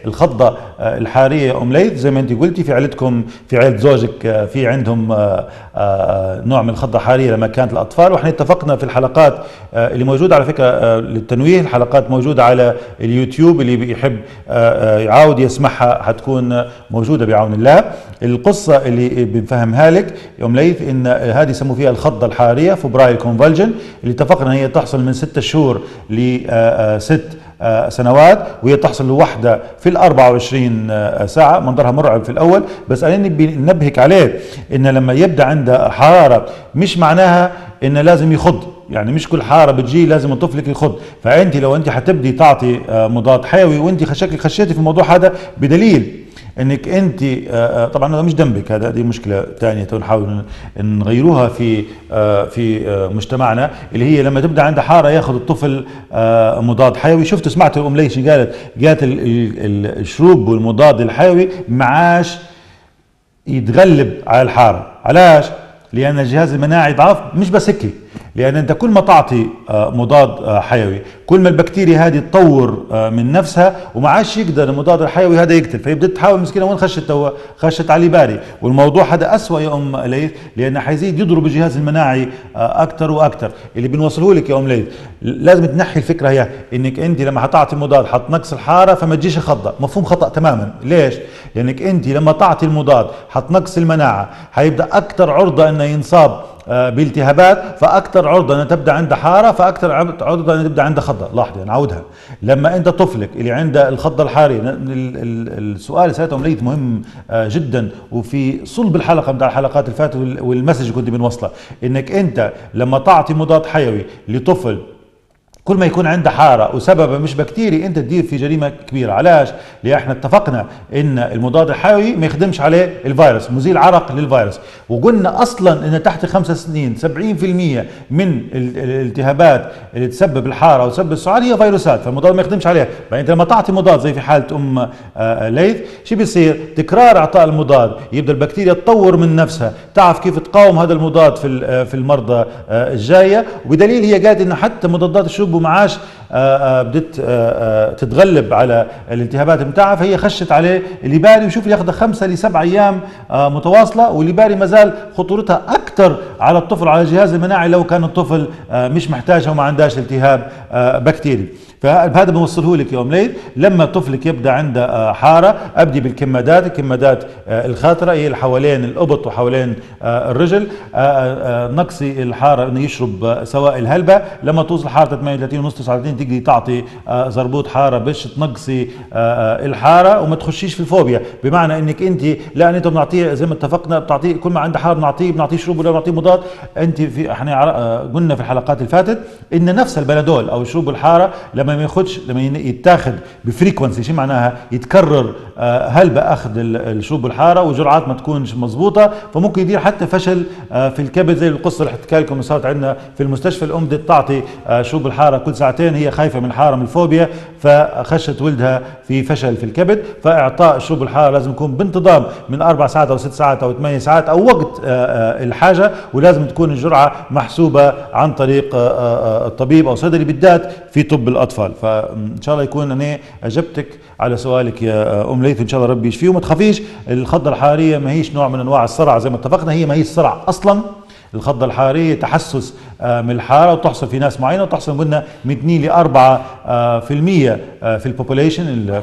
الخضه الحاريه يا ام ليث زي ما انت قلتي في عائلتكم، في عائله زوجك في عندهم نوع من الخضه الحاريه لما كانت الاطفال، واحنا اتفقنا في الحلقات اللي موجوده على فكره للتنويه، الحلقات موجوده على اليوتيوب، اللي بيحب يعاود يسمعها حتكون موجوده بعون الله. القصه اللي بنفهمها لك يا ام ليث ان هذه يسموا فيها الخضه الحاريه فبرايل كونفولجن، اللي اتفقنا هي تحصل من 6 شهور ل 6 سنوات، وهي تحصل لوحده في ال 24 ساعه. منظرها مرعب في الاول، بس انا بنبهك عليه ان لما يبدا عنده حراره مش معناها انه لازم يخض، يعني مش كل حاره بتجي لازم طفلك يخض. فانت لو انت حتبدي تعطي مضاد حيوي وانت شكلك خشيتي في الموضوع هذا بدليل انك انت طبعا هذا مش ذنبك، دي مشكله ثانيه نحاول نغيروها في مجتمعنا، اللي هي لما تبدا عندها حاره ياخذ الطفل مضاد حيوي. شفتوا سمعتوا ام ليش قالت الشروب والمضاد الحيوي معاش يتغلب على الحاره. علاش؟ لان الجهاز المناعي ضعف. مش بس هيك، لان انت كل ما تعطي مضاد حيوي كل ما البكتيريا هذه تطور من نفسها وما عادش يقدر المضاد الحيوي هذا يقتل، فيبدا تحاول مسكينه وين خشت خشت على باري. والموضوع هذا اسوء يا ام ليث، لانه حيزيد يضرب الجهاز المناعي اكثر واكثر. اللي بنوصله لك يا ام ليث لازم تنحي الفكره هي انك انت لما حتعطي مضاد حتنقص الحاره فما تجيش خضه. مفهوم خطا تماما. ليش؟ لانك انت لما تعطي المضاد حتنقص المناعه، حيبدا اكثر عرضه انه ينصاب بالتهابات، فاكثر عرضه ان تبدا عنده حاره، فاكثر عرضه ان تبدا عنده خضه. لاحظي نعودها، لما انت طفلك اللي عنده الخضه الحاريه، السؤال اللي سالته ليث مهم جدا، وفي صلب الحلقه بتاع الحلقات اللي فاتت والمسج كنت بنوصله، انك انت لما تعطي مضاد حيوي لطفل كل ما يكون عنده حاره وسببها مش بكتيري، انت تدير في جريمه كبيره. علاش؟ لان احنا اتفقنا ان المضاد الحيوي ما يخدمش عليه الفيروس، مزيل عرق للفيروس، وقلنا اصلا ان تحت 5 سنين 70% من الالتهابات اللي تسبب الحاره وتسبب السعال هي فيروسات، فالمضاد ما يخدمش عليها. فانت لما تعطي مضاد زي في حاله ام ليث، شو بيصير؟ تكرار اعطاء المضاد يبدا البكتيريا تطور من نفسها، تعرف كيف تقاوم هذا المضاد في المرضى الجايه. وبدليل هي قالت انه حتى مضادات الشرب ومعاش بدت تتغلب على الالتهابات بتاعها، فهي خشت عليه الليباري. وشوف ياخذ 5 ل 7 ايام متواصله، والليباري ما زال خطورتها اكثر على الطفل على الجهاز المناعي لو كان الطفل مش محتاجها وما عندهاش التهاب بكتيري. فهذا بنوصله لك يا ام ليث. لما طفلك يبدا عنده حاره ابدي بالكمادات، الكمادات الخاطره هي اللي حوالين الابط وحوالين الرجل. نقصي الحاره انه يشرب سوائل هلبة. لما توصل حارته 38 ونص 39 تقدري تعطي زربوط حاره باش تنقصي الحاره وما تخشيش في الفوبيا، بمعنى انك انت لا انت بنعطيه زي ما اتفقنا، بتعطيه كل ما عنده حاره بنعطيه شرب ولا بنعطيه مضاد. انت في احنا قلنا في الحلقات اللي فاتت ان نفس البنادول او شرب الحاره لما ما ياخذش، لما يتاخذ بفريكونسي، شو معناها؟ يتكرر هلبة اخذ الشرب الحاره وجرعات ما تكونش مضبوطه، فممكن يدير حتى فشل في الكبد. زي القصه اللي حكيت لكم صارت عندنا في المستشفى، الام بدها تعطي شرب الحاره كل ساعتين، هي خايفه من الحاره من الفوبيا، فخشت ولدها في فشل في الكبد. فاعطاء شرب الحاره لازم يكون بانتظام من 4 ساعات او 6 ساعات او 8 ساعات او وقت الحاجه، ولازم تكون الجرعه محسوبه عن طريق الطبيب او صيدلي بالذات في طب الاطفال. فان شاء الله يكون انا اجبتك على سؤالك يا ام ليث، ان شاء الله ربي يشفيه. وما تخافيش، الخضه الحاريه ما هيش نوع من انواع الصرع زي ما اتفقنا، هي ما هيش صرع اصلا. الخضه الحاريه تحسس من الحاره، وتحصل في ناس معينه، وتحصل قلنا من 2 ل 4% في البوبوليشن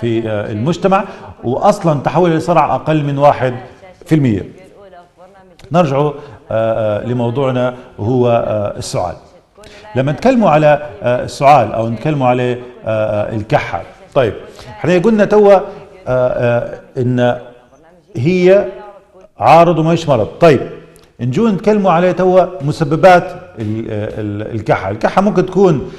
في المجتمع، واصلا تحول لصرع اقل من 1%. نرجع لموضوعنا وهو السعال. لما نتكلموا على السعال او نتكلموا على الكحه، طيب احنا قلنا توا ان هي عارض وما هيش مرض. طيب نجو نتكلموا على توا مسببات الكحه. الكحه ممكن تكون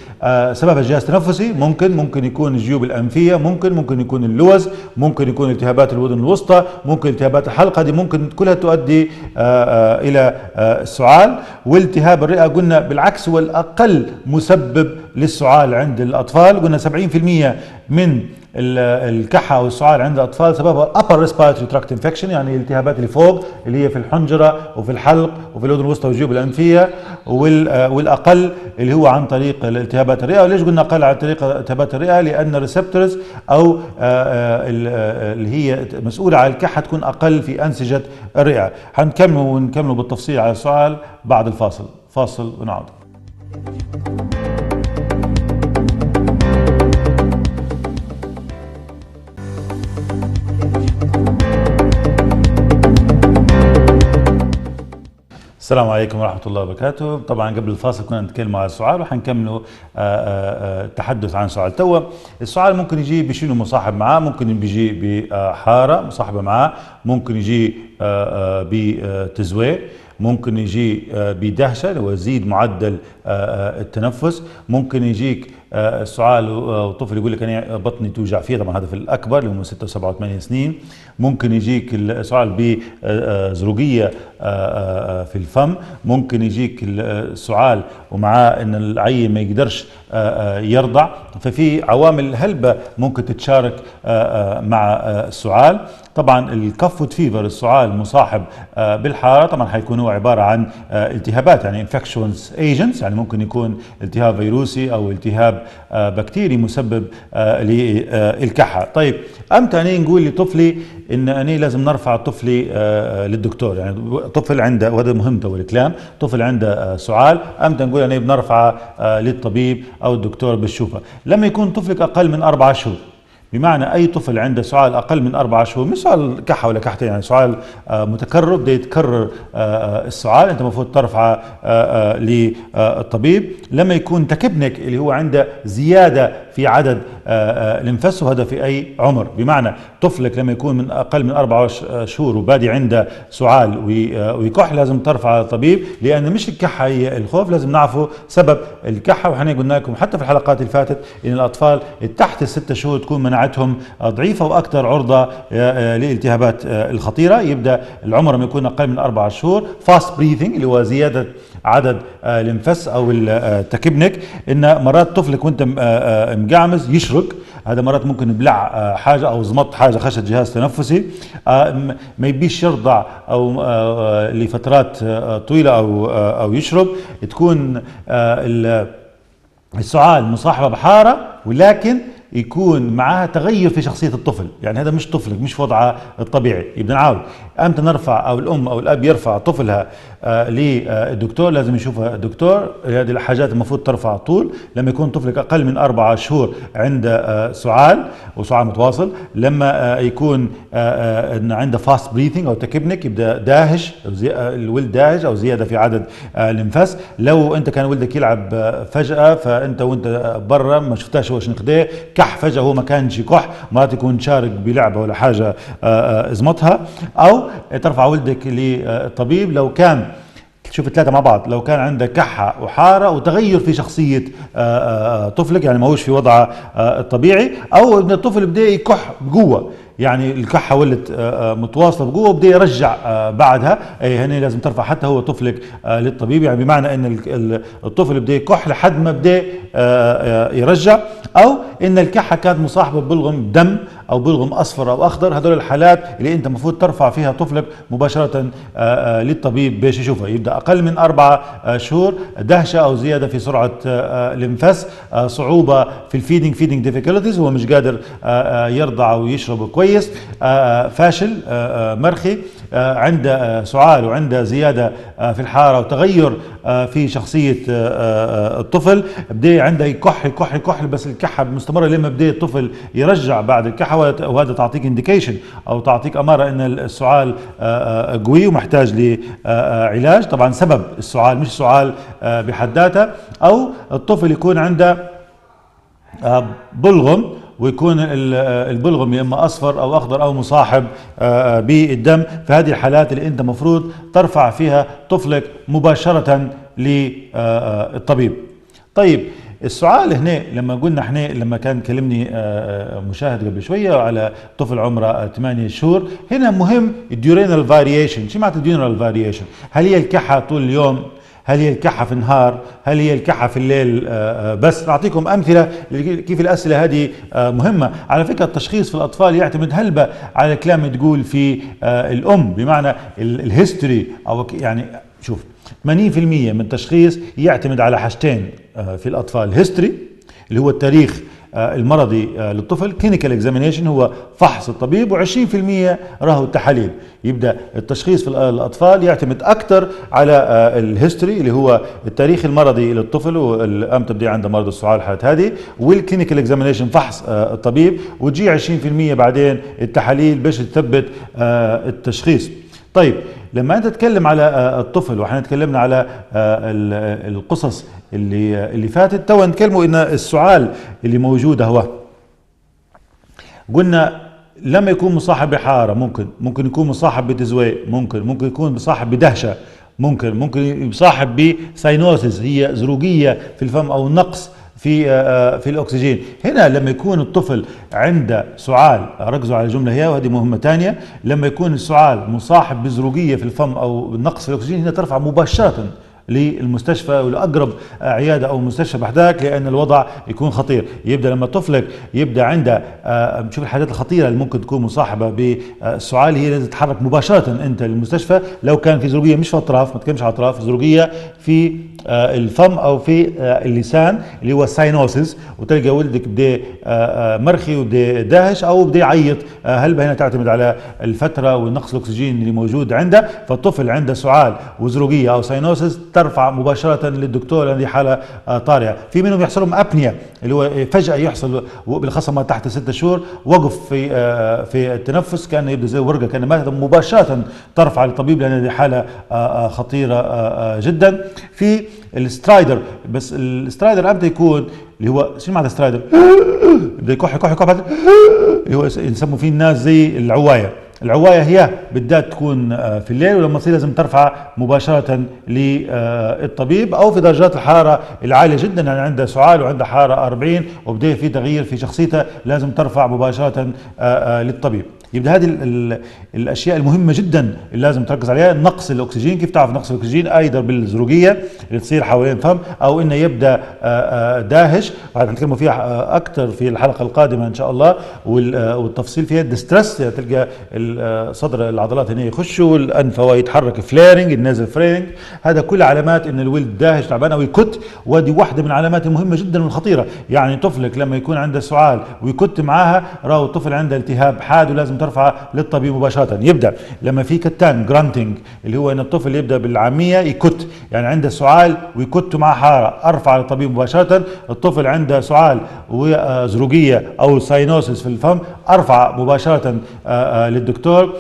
سببها جهاز تنفسي، ممكن يكون الجيوب الأنفية، ممكن يكون اللوز، ممكن يكون التهابات الأذن الوسطى، ممكن التهابات الحلقة، دي ممكن كلها تؤدي إلى السعال. والتهاب الرئة قلنا بالعكس هو الأقل مسبب للسعال عند الأطفال، قلنا 70% من الكحة والسعال عند الأطفال سببها upper respiratory tract infection، يعني الالتهابات اللي فوق اللي هي في الحنجرة وفي الحلق وفي الأذن الوسطى والجيوب الأنفية، والأقل اللي هو عن طريق الالتهابات الرئة. وليش قلنا أقل عن طريق التهابات الرئة؟ لأن الريسبتورز أو اللي هي مسؤولة على الكحة تكون أقل في أنسجة الرئة. ونكمل بالتفصيل على السؤال بعد الفاصل. فاصل ونعود. السلام عليكم ورحمة الله وبركاته. طبعا قبل الفاصل كنا نتكلم على السعال وحنكملوا التحدث عن سعال. توا السعال ممكن يجي بشيله مصاحب معاه، ممكن بيجي بحارة مصاحبة معاه، ممكن يجي بتزوير، ممكن يجي بدهشة اللي هو يزيد معدل التنفس، ممكن يجيك السعال وطفل يقول لك انا بطني توجع فيه، طبعا هذا في الاكبر اللي هم 6 و7 و8 سنين. ممكن يجيك السعال بزروقيه في الفم، ممكن يجيك السعال ومعاه ان العيل ما يقدرش يرضع. ففي عوامل هلبة ممكن تتشارك مع السعال. طبعا الكفوت فيفر السعال مصاحب بالحرارة، طبعا حيكون هو عبارة عن التهابات يعني infectious agents، يعني ممكن يكون التهاب فيروسي او التهاب بكتيري مسبب للكحة. طيب امتى أنا نقول لطفلي ان أنا لازم نرفع طفلي للدكتور؟ يعني طفل عنده، وهذا مهم تو الكلام، طفل عنده سعال امتى نقول أنا بنرفعه للطبيب او الدكتور بتشوفه؟ لما يكون طفلك اقل من 4 شهور. بمعنى اي طفل عنده سعال اقل من 4 شهور، مش سعال كحه ولا كحتين، يعني سعال متكرر بدا يتكرر السعال، انت المفروض ترفعه للطبيب. لما يكون تكبنك اللي هو عنده زياده في عدد الانفاس، وهذا في اي عمر. بمعنى طفلك لما يكون من اقل من 4 شهور وبادي عنده سعال ويكح لازم ترفعه للطبيب، لان مش الكحه هي الخوف، لازم نعرفوا سبب الكحه. وحنا قلنا لكم حتى في الحلقات اللي فاتت ان الاطفال تحت ال6 شهور تكون مناعتهم ضعيفه واكثر عرضه للالتهابات الخطيره. يبدا العمر لما يكون اقل من 4 شهور فاست بريثنج اللي هو زياده عدد الانفاس او التكبنك، ان مرات طفلك وانت مقعمز يشرق، هذا مرات ممكن يبلع حاجه او زمط حاجه خشت جهاز تنفسي، ما يبيش يرضع او لفترات طويله او يشرب. تكون السعال مصاحبه بحاره ولكن يكون معها تغير في شخصية الطفل، يعني هذا مش طفلك، مش في وضعه الطبيعي. يبدأ نعاود امتى نرفع او الام او الاب يرفع طفلها للدكتور؟ لازم يشوفها الدكتور. هذه الحاجات المفروض ترفع طول لما يكون طفلك اقل من 4 شهور عنده سعال وسعال متواصل، لما يكون عنده فاست بريثنج او تكبنك، يبدا داهش الولد داهج او زياده في عدد الانفاس. لو انت كان ولدك يلعب فجأة فانت وانت برا ما شفتاش هو شنو خديه كح فجأة، هو ما كانش يكح، مرات يكون شارك بلعبة ولا حاجة ازمتها. او ترفع ولدك للطبيب لو كان، شوف 3 مع بعض، لو كان عندك كحة وحارة وتغير في شخصية طفلك، يعني ما هوش في وضعه الطبيعي، او ان الطفل بدا يكح بقوة، يعني الكحة ولت متواصلة بقوة وبدا يرجع بعدها، هنا لازم ترفع حتى هو طفلك للطبيب. يعني بمعنى ان الطفل بدا يكح لحد ما بدا يرجع، او ان الكحة كانت مصاحبة ببلغم دم او بلغم اصفر او اخضر. هذول الحالات اللي انت المفروض ترفع فيها طفلك مباشرة للطبيب باش يشوفها. يبدا اقل من 4 شهور، دهشة او زيادة في سرعة الانفاس، صعوبة في فيدنج ديفيكولتيز، هو مش قادر يرضع او يشرب كويس، فاشل مرخي، عنده سعال وعنده زيادة في الحارة وتغير في شخصية الطفل، بدا عنده يكح بس الكحة مستمرة لما بدا الطفل يرجع بعد الكحة، وهذا تعطيك انديكيشن او تعطيك امارة ان السعال قوي ومحتاج لعلاج. طبعا سبب السعال مش سعال بحد ذاته، او الطفل يكون عنده بلغم ويكون البلغم يا اما اصفر او اخضر او مصاحب بالدم. في هذه الحالات اللي انت مفروض ترفع فيها طفلك مباشرة للطبيب. طيب السعال هنا لما قلنا احنا لما كان كلمني مشاهد قبل شويه على طفل عمره 8 شهور، هنا مهم الديورينال فاريشن. شو معنى الديورينال فاريشن؟ هل هي الكحه طول اليوم؟ هل هي الكحه في النهار؟ هل هي الكحه في الليل؟ بس نعطيكم امثله كيف الاسئله هذه مهمه. على فكره التشخيص في الاطفال يعتمد هلبة على كلام تقول في الام، بمعنى الهيستوري، او يعني شوف 80% من التشخيص يعتمد على حاجتين في الاطفال: الهيستوري اللي هو التاريخ المرضي للطفل، كلينيكال اكزامينيشن هو فحص الطبيب، و20% راهو التحاليل. يبدا التشخيص في الاطفال يعتمد اكثر على الهيستوري اللي هو التاريخ المرضي للطفل، والام تبدي عنده مرض السعال الحالات هذه، والكلينيكال اكزامينيشن فحص الطبيب، وتجي 20% بعدين التحاليل باش تثبت التشخيص. طيب لما انت تتكلم على الطفل، واحنا تكلمنا على القصص اللي فاتت، تو نتكلموا ان السعال اللي موجوده هو قلنا لما يكون مصاحب بحاره ممكن يكون مصاحب بتزويق، ممكن يكون مصاحب بدهشه، ممكن يصاحب بساينوسيس، هي زروقيه في الفم او نقص في الاكسجين. هنا لما يكون الطفل عنده سعال، ركزوا على الجمله هي وهذه مهمه ثانيه، لما يكون السعال مصاحب بزروقيه في الفم او نقص في الاكسجين، هنا ترفع مباشره للمستشفى ولاقرب عياده او مستشفى بحداك، لان الوضع يكون خطير. يبدا لما طفلك يبدا عنده نشوف الحاجات الخطيره اللي ممكن تكون مصاحبه بالسعال، هي لازم تتحرك مباشره انت للمستشفى. لو كان في زروقيه مش في اطراف، ما تكلمش على اطراف، زروقيه في الفم او في اللسان اللي هو الساينوسيس، وتلقى ولدك بدا مرخي وبدا داهش او بدا يعيط، هلبة هنا تعتمد على الفتره والنقص الاكسجين اللي موجود عنده. فالطفل عنده سعال وزروقيه او ساينوسيس ترفع مباشره للدكتور، هذه حاله طارئه. في منهم يحصلهم ابنيا اللي هو فجاه يحصل بالاخص ما تحت 6 شهور وقف في التنفس، كانه يبدا زي ورقه كانه ماتت، مباشره ترفع للطبيب لان هذه حاله خطيره جدا. في السترايدر، بس السترايدر امتى يكون؟ اللي هو شو معنى السترايدر؟ بده يكح اللي هو يسموا فيه الناس زي العوايه هي بالذات تكون في الليل، ولما تصير لازم ترفع مباشره للطبيب، او في درجات الحراره العاليه جدا، يعني عنده سعال وعنده حراره 40 وبدا في تغيير في شخصيته، لازم ترفع مباشره للطبيب. يبدا هذه الاشياء المهمه جدا اللي لازم تركز عليها. نقص الاكسجين، كيف تعرف نقص الاكسجين؟ ايضا بالزروقيه اللي تصير حوالين الفم، او انه يبدا داهش، وهنتكلموا فيها اكثر في الحلقه القادمه ان شاء الله، والتفصيل فيها. الدسترس تلقى صدر العضلات هنا يخشوا، والانف يتحرك، فليرنج، النازل فليرنج، هذا كل علامات ان الولد داهش تعبان او يكت، ودي واحده من العلامات المهمه جدا والخطيره. يعني طفلك لما يكون عنده سعال ويكت معاها، راهو الطفل عنده التهاب حاد ولازم ترفع للطبيب مباشره. يبدا لما في كتان جرانتنج اللي هو ان الطفل يبدا بالعاميه يكت، يعني عنده سعال ويكت مع حاره، ارفع للطبيب مباشره. الطفل عنده سعال وزروقيه او ساينوسيس في الفم، ارفع مباشره للدكتور.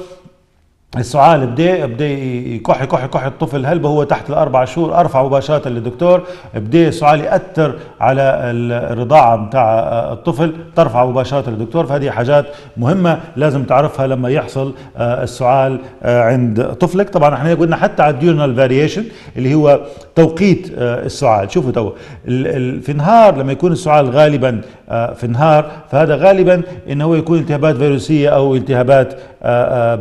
السعال بدا يكح الطفل، هل هو تحت ال4 شهور، ارفع مباشره للدكتور. بدا السعال ياثر على الرضاعه بتاع الطفل، ترفع مباشره للدكتور. فهذه حاجات مهمه لازم تعرفها لما يحصل السعال عند طفلك. طبعا احنا قلنا حتى على الديورنال فاريشن اللي هو توقيت السعال. شوفوا تو في النهار لما يكون السعال غالبا في النهار، فهذا غالبا انه هو يكون التهابات فيروسيه او التهابات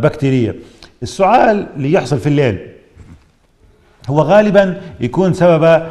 بكتيريه. السعال اللي يحصل في الليل هو غالبا يكون سببه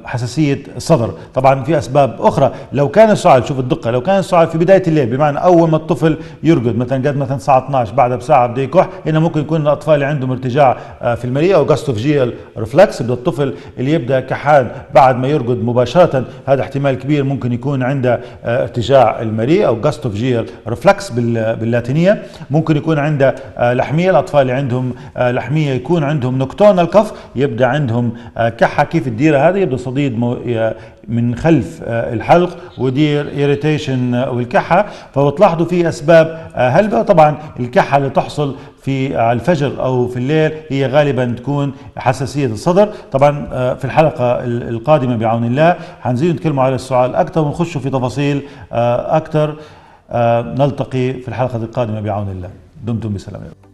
حساسية الصدر. طبعا في أسباب أخرى. لو كان السعال، شوف الدقة، لو كان السعال في بداية الليل، بمعنى أول ما الطفل يرقد مثلا قد مثلا الساعة 12، بعدها بساعة بده يكح، هنا ممكن يكون الأطفال اللي عندهم ارتجاع في المريء أو جاستوفجيال ريفلكس. بده الطفل اللي يبدأ كحان بعد ما يرقد مباشرة، هذا احتمال كبير ممكن يكون عنده ارتجاع المريء أو جاستوفجيال ريفلكس باللاتينية. ممكن يكون عنده لحمية، الأطفال اللي عندهم لحمية يكون عندهم نكتون الكف، يبدا عندهم كحه. كيف تدير هذا؟ يبدا صديد من خلف الحلق ودير إيريتيشن والكحه. فبتلاحظوا في اسباب هلبة. طبعا الكحه اللي تحصل في الفجر او في الليل هي غالبا تكون حساسيه الصدر. طبعا في الحلقه القادمه بعون الله حنزيد نتكلموا على السعال اكثر ونخشوا في تفاصيل اكثر. نلتقي في الحلقه القادمه بعون الله. دمتم بسلامه.